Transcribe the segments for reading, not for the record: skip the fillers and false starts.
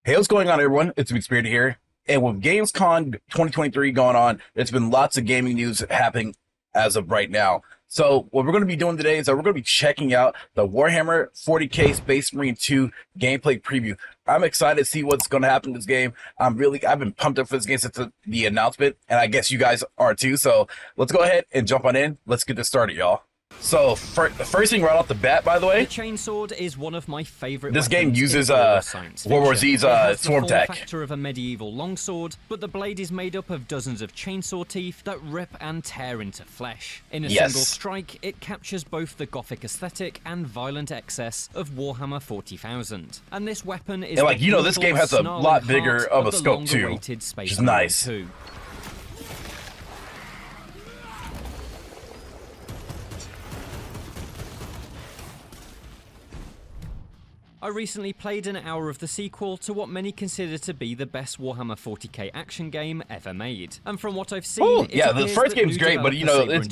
Hey, what's going on, everyone? It's DisBearity here. And with Gamescon 2023 going on, there's been lots of gaming news happening as of right now. So what we're going to be doing today is that we're going to be checking out the Warhammer 40k Spacemarine 2 gameplay preview. I'm excited to see what's going to happen in this game. I've been pumped up for this game since the announcement, and I guess you guys are too. So let's go ahead and jump on in. Let's get this started, y'all. So the first thing right off the bat, by the way, the chainsword is one of my favorite. This game uses World War Z's swarm tech. Factor of a medieval longsword, but the blade is made up of dozens of chainsaw teeth that rip and tear into flesh. In a single strike, it captures both the gothic aesthetic and violent excess of Warhammer 40,000. And this weapon is this game has a lot bigger of a scope too, which is nice. I recently played an hour of the sequel to what many consider to be the best Warhammer 40k action game ever made. And from what I've seen, the first game's great, but it's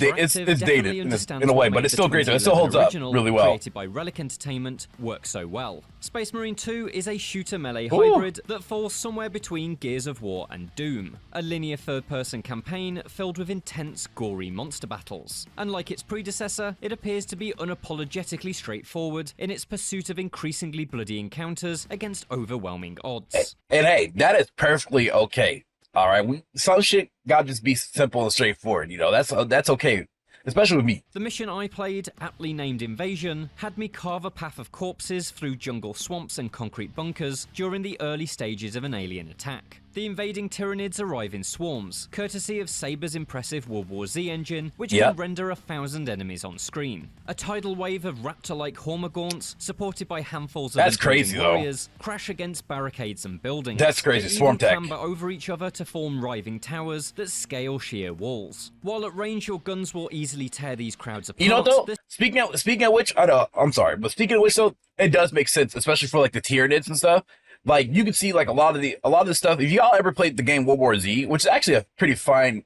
dated in a way, but it's still great. It still holds up really well. Created by Relic Entertainment works so well. Spacemarine 2 is a shooter melee hybrid that falls somewhere between Gears of War and Doom, a linear third-person campaign filled with intense, gory monster battles. And like its predecessor, it appears to be unapologetically straightforward in its pursuit of increasingly bloody encounters against overwhelming odds. And hey, that is perfectly okay. All right, some shit gotta just be simple and straightforward. You know, that's okay, especially with me. The mission I played, aptly named Invasion, had me carve a path of corpses through jungle swamps and concrete bunkers during the early stages of an alien attack. The invading Tyranids arrive in swarms, courtesy of Saber's impressive World War Z engine, which can render 1,000 enemies on screen. A tidal wave of raptor-like hormagaunts, supported by handfuls of warriors, crash against barricades and buildings. That's crazy, swarm tech. They clamber over each other to form writhing towers that scale sheer walls. While at range, your guns will easily tear these crowds apart. You know, though, speaking of which, I'm sorry, but speaking of which, though, it does make sense, especially for like the Tyranids and stuff. Like, you can see like a lot of the stuff. If y'all ever played the game World War Z, which is actually a pretty fun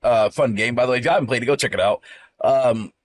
game, by the way. If y'all haven't played it, go check it out.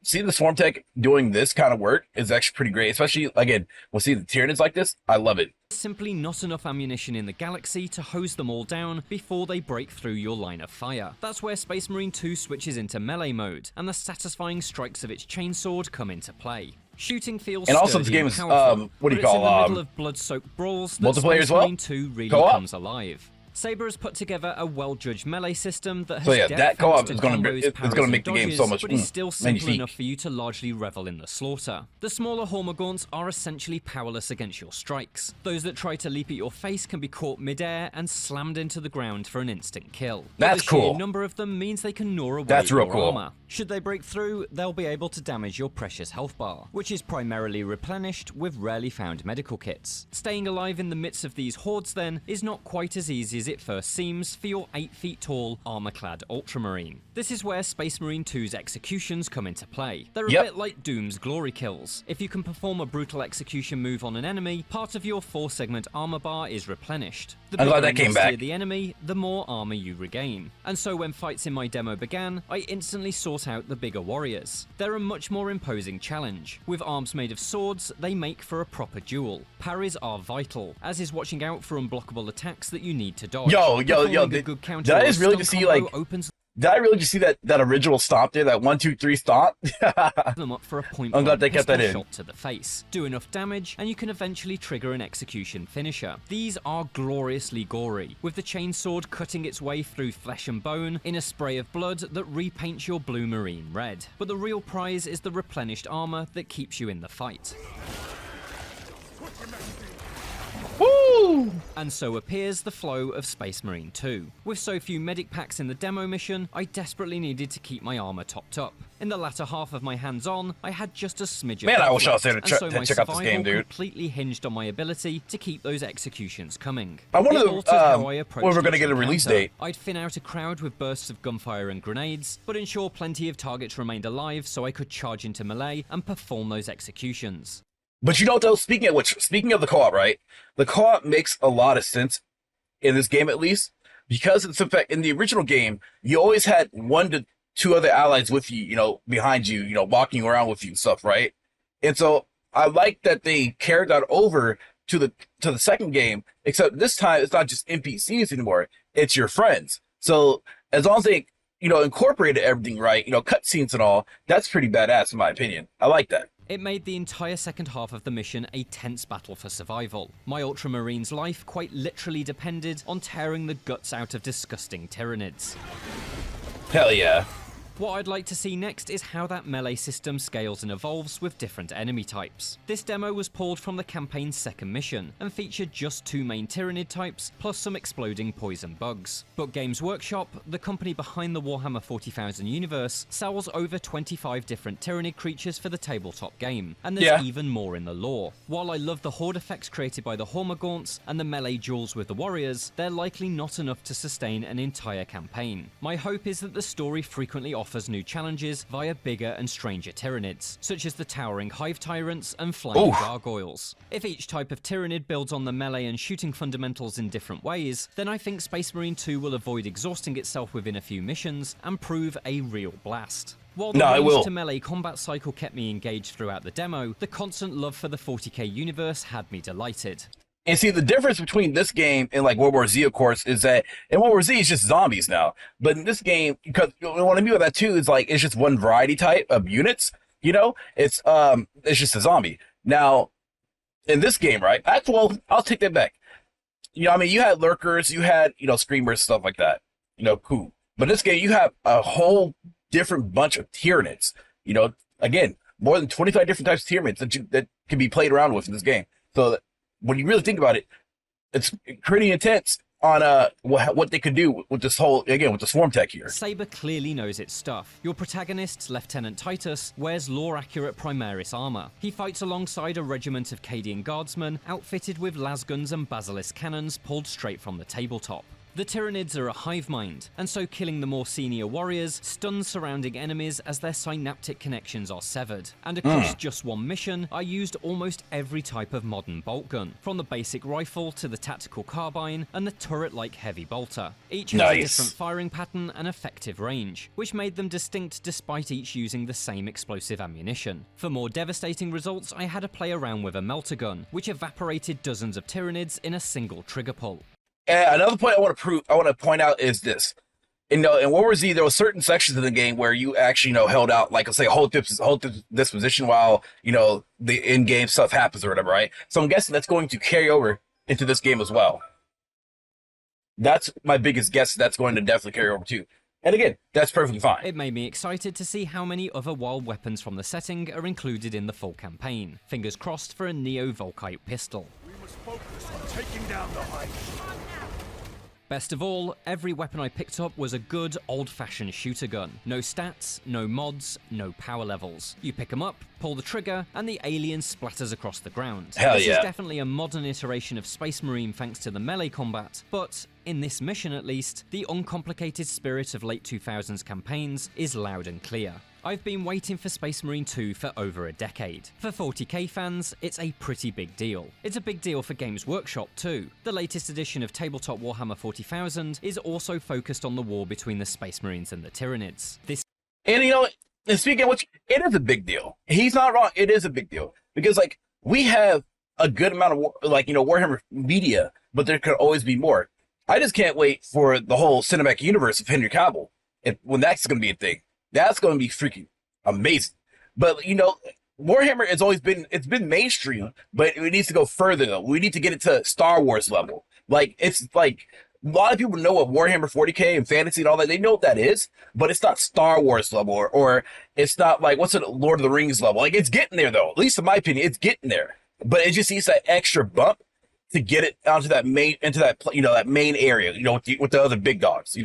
Seeing the swarm tech doing this kind of work is actually pretty great. Especially, again, we'll see the Tyranids like this. I love it. Simply not enough ammunition in the galaxy to hose them all down before they break through your line of fire. That's where Spacemarine 2 switches into melee mode, and the satisfying strikes of its chainsword come into play. Shooting feels and also this game is powerful, what do you call in the middle of blood-soaked brawls that multiplayer as well. 2 really comes alive. Saber has put together a well-judged melee system that has that co-op is going to make the game so much but is still simple enough for you to largely revel in the slaughter. The smaller hormagaunts are essentially powerless against your strikes. Those that try to leap at your face can be caught mid-air and slammed into the ground for an instant kill. That's cool. The sheer number of them means they can gnaw away your armor. Should they break through, they'll be able to damage your precious health bar, which is primarily replenished with rarely found medical kits. Staying alive in the midst of these hordes, then, is not quite as easy as it first seems for your 8 feet tall, armor-clad Ultramarine. This is where Spacemarine 2's executions come into play. They're a bit like Doom's glory kills. If you can perform a brutal execution move on an enemy, part of your 4-segment armor bar is replenished. The I'm glad that came back. The enemy, the more armor you regain. And so when fights in my demo began, I instantly sought out the bigger warriors. They're a much more imposing challenge. With arms made of swords, they make for a proper duel. Parries are vital, as is watching out for unblockable attacks that you need to dodge. Did I just really just see did I really just see that original stomp there, that 1, 2, 3 stomp? them up for a point I'm glad they kept that in. Shot to the face. Do enough damage, and you can eventually trigger an execution finisher. These are gloriously gory, with the chainsword cutting its way through flesh and bone in a spray of blood that repaints your blue marine red. But the real prize is the replenished armor that keeps you in the fight. Woo! And so appears the flow of Spacemarine 2. With so few medic packs in the demo mission, I desperately needed to keep my armor topped up. In the latter half of my hands-on, I had just a smidge of I wish I was there to check out this game, dude. Completely hinged on my ability to keep those executions coming. I wonder when we're going to get a release date. I'd thin out a crowd with bursts of gunfire and grenades, but ensure plenty of targets remained alive so I could charge into melee and perform those executions. But you know, though, speaking of the co-op, right? The co-op makes a lot of sense in this game, at least, because it's in fact in the original game, you always had 1 to 2 other allies with you, behind you, walking around with you and stuff, right? And so I like that they carried that over to the second game, except this time it's not just NPCs anymore, it's your friends. So as long as they, incorporated everything right, cutscenes and all, that's pretty badass in my opinion. I like that. It made the entire second half of the mission a tense battle for survival. My Ultramarine's life quite literally depended on tearing the guts out of disgusting Tyranids. Hell yeah. What I'd like to see next is how that melee system scales and evolves with different enemy types. This demo was pulled from the campaign's second mission, and featured just 2 main Tyranid types, plus some exploding poison bugs. But Games Workshop, the company behind the Warhammer 40,000 universe, sells over 25 different Tyranid creatures for the tabletop game, and there's even more in the lore. While I love the horde effects created by the Hormagaunts and the melee duels with the warriors, they're likely not enough to sustain an entire campaign. My hope is that the story frequently offers new challenges via bigger and stranger Tyranids, such as the towering Hive tyrants and flying gargoyles. If each type of Tyranid builds on the melee and shooting fundamentals in different ways, then I think Space Marine 2 will avoid exhausting itself within a few missions and prove a real blast. While the range to melee combat cycle kept me engaged throughout the demo, the constant love for the 40k universe had me delighted. And see, the difference between this game and like World War Z, of course, is that in World War Z, it's just zombies now. But in this game, because what I mean by that too is like it's just one variety type of units. It's just a zombie. Now, in this game, right? Well, I'll take that back. You had lurkers, you had screamers, stuff like that. Cool. But in this game, you have a whole different bunch of Tyranids. Again, more than 25 different types of Tyranids that can be played around with in this game. So when you really think about it, it's pretty intense on what they could do with this whole, again, with the swarm tech here. Saber clearly knows its stuff. Your protagonist, Lieutenant Titus, wears lore-accurate Primaris armor. He fights alongside a regiment of Cadian guardsmen outfitted with lasguns and basilisk cannons pulled straight from the tabletop. The Tyranids are a hive mind, and so killing the more senior warriors stuns surrounding enemies as their synaptic connections are severed. And across just one mission, I used almost every type of modern bolt gun, from the basic rifle to the tactical carbine and the turret-like heavy bolter. Each has a different firing pattern and effective range, which made them distinct despite each using the same explosive ammunition. For more devastating results, I had to play around with a melter gun, which evaporated dozens of Tyranids in a single trigger pull. And another point I want to point out is this. In World War Z, there were certain sections of the game where you actually, held out, like, let's say, hold this position while, the in-game stuff happens or whatever, right? So I'm guessing that's going to carry over into this game as well. That's my biggest guess. That's going to definitely carry over too. And again, that's perfectly fine. It made me excited to see how many other wild weapons from the setting are included in the full campaign. Fingers crossed for a Neo-Volkite pistol. We must focus on taking down the Hive. Best of all, every weapon I picked up was a good, old-fashioned shooter gun. No stats, no mods, no power levels. You pick them up, pull the trigger, and the alien splatters across the ground. This is definitely a modern iteration of Space Marine thanks to the melee combat, but in this mission at least, the uncomplicated spirit of late 2000s campaigns is loud and clear. I've been waiting for Space Marine 2 for over a decade. For 40k fans, it's a pretty big deal. It's a big deal for Games Workshop too. The latest edition of Tabletop Warhammer 40,000 is also focused on the war between the Space Marines and the Tyranids. And speaking of which, it is a big deal. He's not wrong. It is a big deal because we have a good amount of Warhammer media, but there could always be more. I just can't wait for the whole cinematic universe of Henry Cavill, and when that's going to be a thing. That's going to be freaking amazing. But, Warhammer has always been, it's been mainstream, but it needs to go further, though. We need to get it to Star Wars level. It's like, a lot of people know what Warhammer 40k and fantasy and all that, they know what that is, but it's not Star Wars level, or it's not Lord of the Rings level. It's getting there, though. At least in my opinion, it's getting there. But it just needs that extra bump to get it onto that main, that main area, with the other big dogs,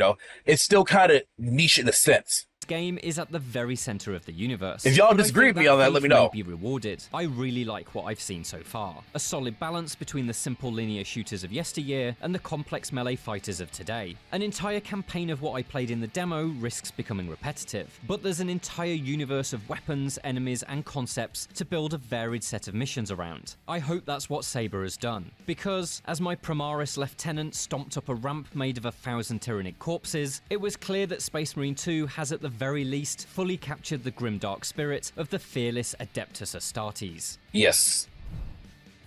It's still kind of niche in a sense. Game is at the very center of the universe. If y'all disagree with me on that, let me know. Be rewarded. I really like what I've seen so far. A solid balance between the simple linear shooters of yesteryear and the complex melee fighters of today. An entire campaign of what I played in the demo risks becoming repetitive, but there's an entire universe of weapons, enemies, and concepts to build a varied set of missions around. I hope that's what Saber has done, because as my Primaris lieutenant stomped up a ramp made of 1,000 Tyranid corpses, it was clear that Space Marine 2 has at the very least fully captured the grimdark spirit of the fearless Adeptus Astartes. Yes.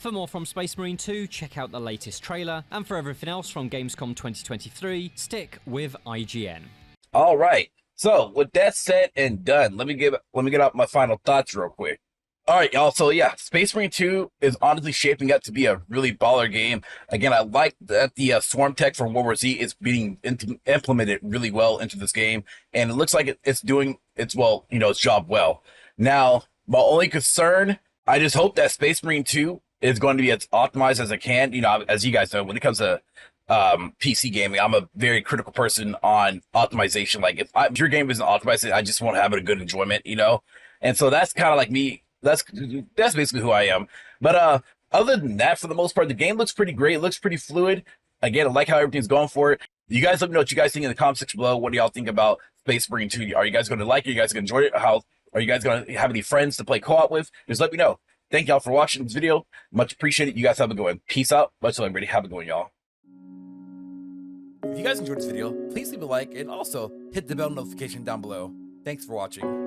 For more from Space Marine 2, check out the latest trailer, and for everything else from Gamescom 2023, stick with IGN. All right. So with that said and done, let me get out my final thoughts real quick. All right, y'all. So yeah, Space Marine 2 is honestly shaping up to be a really baller game. Again, I like that the swarm tech from World War Z is being implemented really well into this game, and it looks like it's doing its job well. Now, my only concern, I just hope that Space Marine 2 is going to be as optimized as it can. You know, as you guys know, when it comes to PC gaming, I'm a very critical person on optimization. Like if your game isn't optimized, I just won't have a good enjoyment, you know? And so that's kind of like me. That's basically who I am. But other than that, for the most part, the game looks pretty great. It looks pretty fluid. Again, I like how everything's going for it. You guys let me know what you guys think in the comment section below. What do y'all think about Space Marine 2? Are you guys going to like it? Are you guys going to enjoy it? How are you guys going to have any friends to play co-op with? Just let me know. Thank y'all for watching this video. Much appreciated. You guys have a good one. Peace out. Much love, everybody. Have a good one, y'all. If you guys enjoyed this video, please leave a like and also hit the bell notification down below. Thanks for watching.